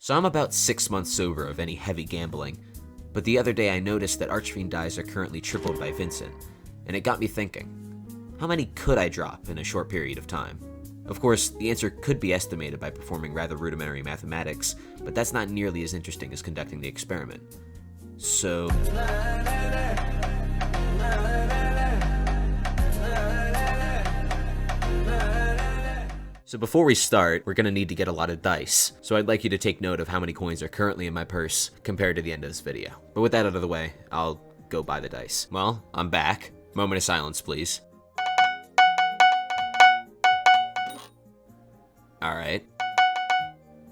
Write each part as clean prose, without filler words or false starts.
So I'm about 6 months sober of any heavy gambling, but the other day I noticed that Archfiend dies are currently tripled by Vincent, and it got me thinking, how many could I drop in a short period of time? Of course, the answer could be estimated by performing rather rudimentary mathematics, but that's not nearly as interesting as conducting the experiment. So before we start, we're gonna need to get a lot of dice, so I'd like you to take note of how many coins are currently in my purse compared to the end of this video. But with that out of the way, I'll go buy the dice. Well, I'm back. Moment of silence, please. Alright.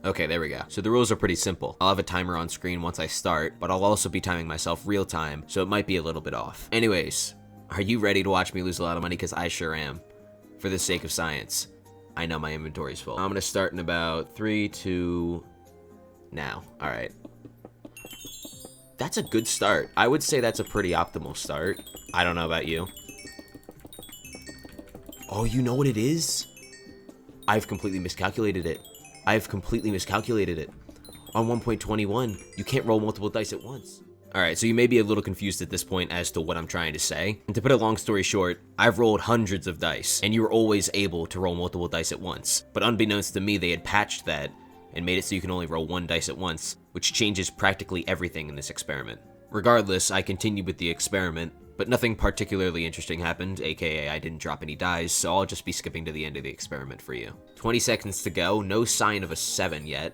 Okay, there we go. So the rules are pretty simple. I'll have a timer on screen once I start, but I'll also be timing myself real time, so it might be a little bit off. Anyways, are you ready to watch me lose a lot of money? Because I sure am. For the sake of science. I know my inventory's full. I'm gonna start in about 3, 2, now. Alright. That's a good start. I would say that's a pretty optimal start. I don't know about you. Oh, you know what it is? I've completely miscalculated it. I've completely miscalculated it. On 1.21, you can't roll multiple dice at once. Alright, so you may be a little confused at this point as to what I'm trying to say. And to put a long story short, I've rolled hundreds of dice, and you were always able to roll multiple dice at once. But unbeknownst to me, they had patched that and made it so you can only roll one dice at once, which changes practically everything in this experiment. Regardless, I continued with the experiment, but nothing particularly interesting happened, aka I didn't drop any dice, so I'll just be skipping to the end of the experiment for you. 20 seconds to go, no sign of a 7 yet,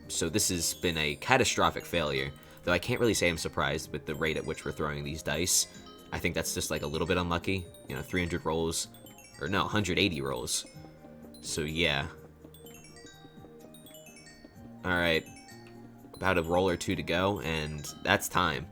so this has been a catastrophic failure, though I can't really say I'm surprised with the rate at which we're throwing these dice. I think that's just like a little bit unlucky, 300 rolls, or no, 180 rolls, so yeah. Alright, about a roll or two to go, and that's time.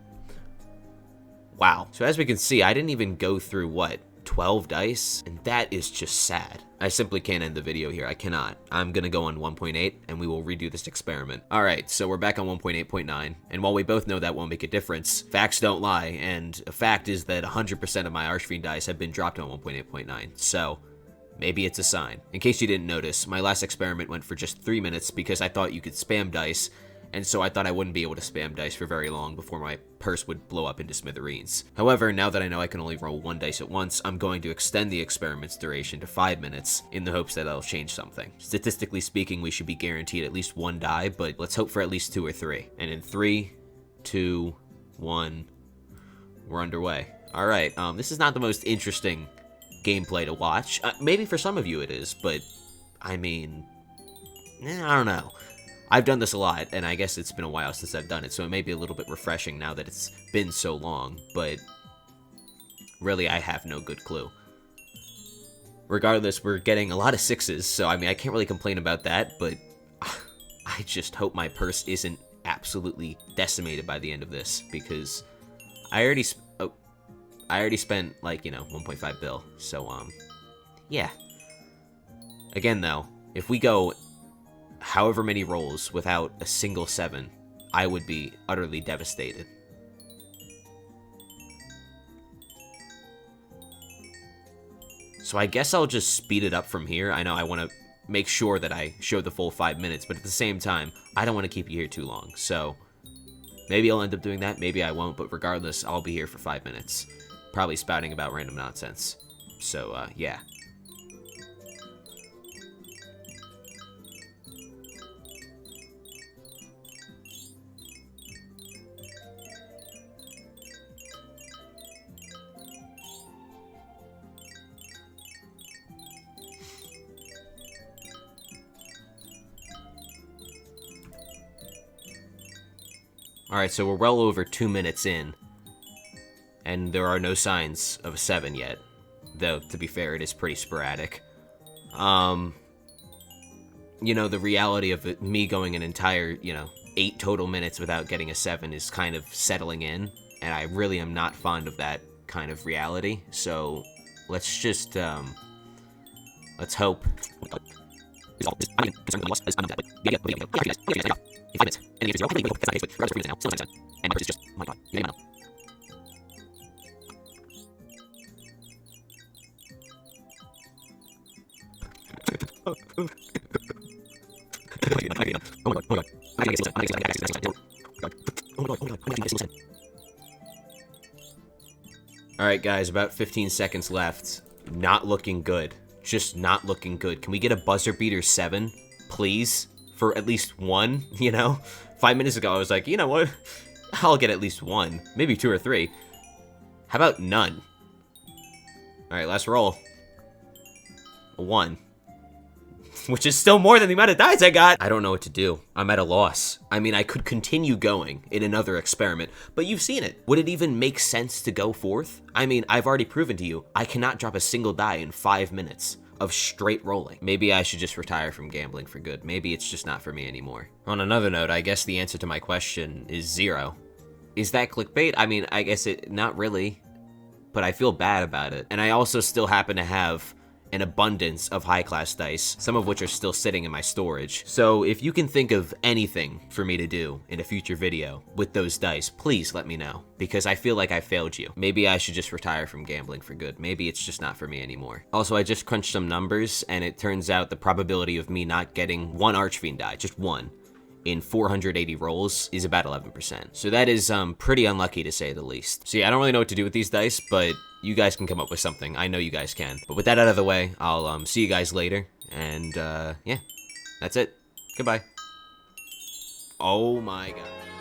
Wow. So as we can see, I didn't even go through, what, 12 dice? And that is just sad. I simply can't end the video here. I cannot. I'm gonna go on 1.8, and we will redo this experiment. Alright, so we're back on 1.8.9, and while we both know that won't make a difference, facts don't lie, and a fact is that 100% of my Archfiend dice have been dropped on 1.8.9, so maybe it's a sign. In case you didn't notice, my last experiment went for just 3 minutes because I thought you could spam dice, and so I thought I wouldn't be able to spam dice for very long before my purse would blow up into smithereens. However, now that I know I can only roll one dice at once, I'm going to extend the experiment's duration to 5 minutes in the hopes that that'll change something. Statistically speaking, we should be guaranteed at least one die, but let's hope for at least 2 or 3. And in 3, 2, 1, we're underway. Alright, this is not the most interesting gameplay to watch. Maybe for some of you it is, but I mean, I don't know. I've done this a lot, and I guess it's been a while since I've done it, so it may be a little bit refreshing now that it's been so long, but really I have no good clue. Regardless, we're getting a lot of 6s, so I mean, I can't really complain about that, but I just hope my purse isn't absolutely decimated by the end of this, because I already spent, like, 1.5 bill, so, yeah. Again, though, if we go however many rolls without a single 7, I would be utterly devastated. So I guess I'll just speed it up from here. I know I want to make sure that I show the full 5 minutes, but at the same time, I don't want to keep you here too long. So maybe I'll end up doing that, maybe I won't, but regardless, I'll be here for 5 minutes. Probably spouting about random nonsense. So, yeah. Alright, so we're well over 2 minutes in, and there are no signs of a 7 yet, though, to be fair, it is pretty sporadic. The reality of me going an entire, 8 total minutes without getting a 7 is kind of settling in, and I really am not fond of that kind of reality, so let's just, let's hope. Oh my god. Alright guys, about 15 seconds left. Not looking good. Just not looking good. Can we get a buzzer beater 7, please? For at least one, you know? 5 minutes ago I was like, you know what? I'll get at least one. Maybe 2 or 3. How about none? Alright, last roll. A 1. Which is still more than the amount of dice I got. I don't know what to do. I'm at a loss. I mean, I could continue going in another experiment, but you've seen it. Would it even make sense to go forth? I mean, I've already proven to you, I cannot drop a single die in 5 minutes of straight rolling. Maybe I should just retire from gambling for good. Maybe it's just not for me anymore. On another note, I guess the answer to my question is 0. Is that clickbait? I mean, I guess not really, but I feel bad about it. And I also still happen to have an abundance of high-class dice, some of which are still sitting in my storage. So if you can think of anything for me to do in a future video with those dice, please let me know, because I feel like I failed you. Maybe I should just retire from gambling for good. Maybe it's just not for me anymore. Also, I just crunched some numbers, and it turns out the probability of me not getting one Archfiend die, just one, in 480 rolls is about 11%. So that is pretty unlucky to say the least. So yeah, I don't really know what to do with these dice, but you guys can come up with something. I know you guys can. But with that out of the way, I'll see you guys later. And yeah, that's it. Goodbye. Oh my god.